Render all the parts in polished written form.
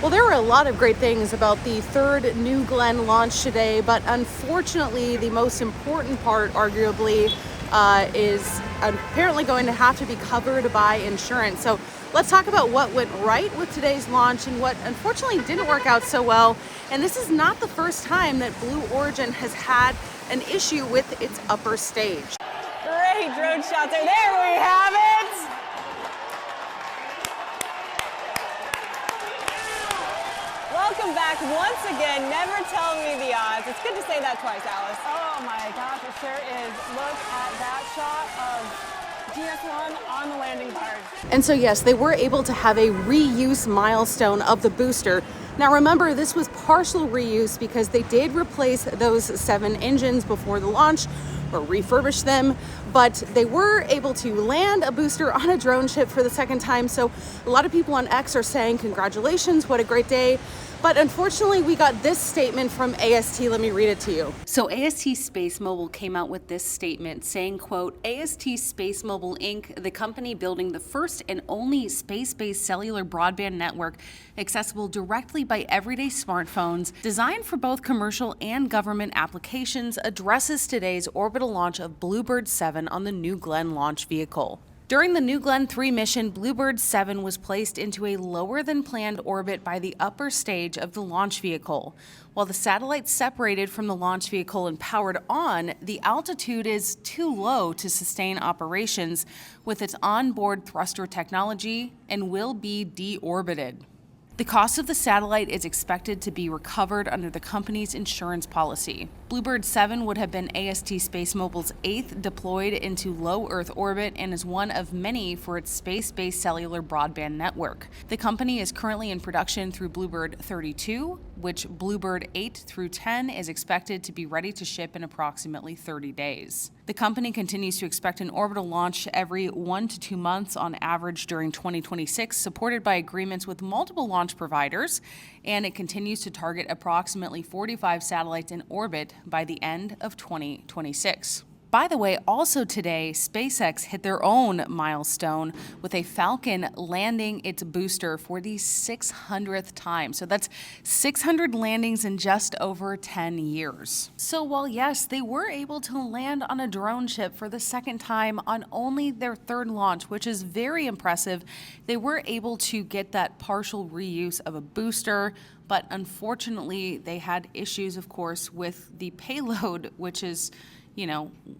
Well, there were a lot of great things about the third New Glenn launch today, but unfortunately, the most important part, arguably, is apparently going to have to be covered by insurance. So let's talk about what went right with today's launch and what unfortunately didn't work out so well. And this is not the first time that Blue Origin has had an issue with its upper stage. Great drone shots there. There we have it. Welcome back once again. Never tell me the odds. It's good to say that twice, Alice. Oh my gosh, it sure is. Look at that shot of GS1 on the landing barge. And so yes, they were able to have a reuse milestone of the booster. Now remember, this was partial reuse because they did replace those 7 engines before the launch, or refurbish them, but they were able to land a booster on a drone ship for the second time. So a lot of people on X are saying, congratulations, what a great day. But unfortunately, we got this statement from AST. Let me read it to you. So AST Space Mobile came out with this statement saying, quote, AST Space Mobile Inc., the company building the first and only space-based cellular broadband network accessible directly by everyday smartphones, designed for both commercial and government applications, addresses today's orbital launch of Bluebird 7 on the New Glenn launch vehicle. During the New Glenn 3 mission, Bluebird 7 was placed into a lower-than-planned orbit by the upper stage of the launch vehicle. While the satellite separated from the launch vehicle and powered on, the altitude is too low to sustain operations with its onboard thruster technology and will be deorbited. The cost of the satellite is expected to be recovered under the company's insurance policy. Bluebird 7 would have been AST Space Mobile's 8th deployed into low Earth orbit and is one of many for its space-based cellular broadband network. The company is currently in production through Bluebird 32, which Bluebird 8 through 10 is expected to be ready to ship in approximately 30 days. The company continues to expect an orbital launch every 1 to 2 months on average during 2026, supported by agreements with multiple launch providers, and it continues to target approximately 45 satellites in orbit by the end of 2026. By the way, also today, SpaceX hit their own milestone with a Falcon landing its booster for the 600th time. So that's 600 landings in just over 10 years. So while yes, they were able to land on a drone ship for the second time on only their third launch, which is very impressive, they were able to get that partial reuse of a booster. But unfortunately, they had issues, of course, with the payload, which is,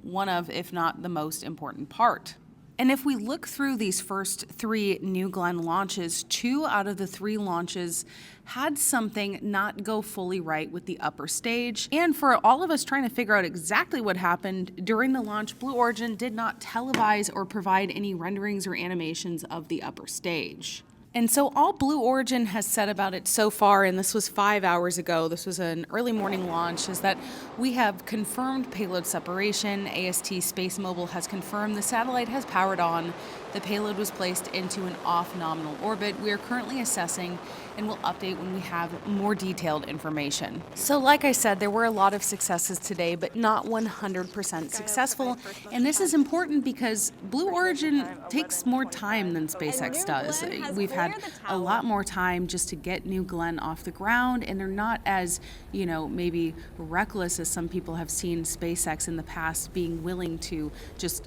one of, if not the most important part. And if we look through these first 3 New Glenn launches, 2 out of the 3 launches had something not go fully right with the upper stage. And for all of us trying to figure out exactly what happened during the launch, Blue Origin did not televise or provide any renderings or animations of the upper stage. And so all Blue Origin has said about it so far, and this was 5 hours ago, this was an early morning launch, is that we have confirmed payload separation. AST Space Mobile has confirmed the satellite has powered on. The payload was placed into an off-nominal orbit. We are currently assessing and will update when we have more detailed information. So like I said, there were a lot of successes today, but not 100% successful. And this is important because Blue Origin takes more time than SpaceX does. We've had a lot more time just to get New Glenn off the ground, and they're not as, maybe reckless as some people have seen SpaceX in the past being willing to just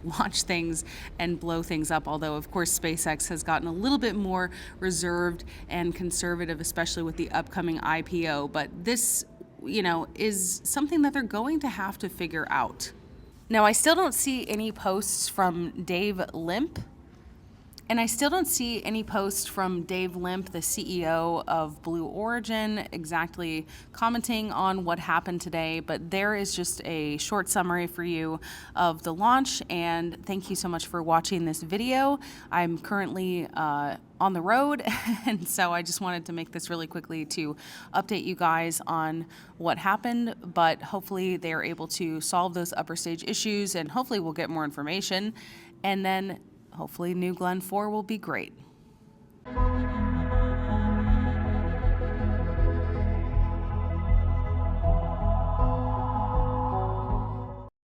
launch things and blow things up. Although, of course, SpaceX has gotten a little bit more reserved and conservative, especially with the upcoming IPO. But this, is something that they're going to have to figure out. Now, I still don't see any posts from Dave Limp. And I still don't see any posts from Dave Limp, the CEO of Blue Origin, exactly commenting on what happened today. But there is just a short summary for you of the launch. And thank you so much for watching this video. I'm currently on the road, and so I just wanted to make this really quickly to update you guys on what happened. But hopefully they're able to solve those upper stage issues, and hopefully we'll get more information. And then hopefully New Glenn 4 will be great.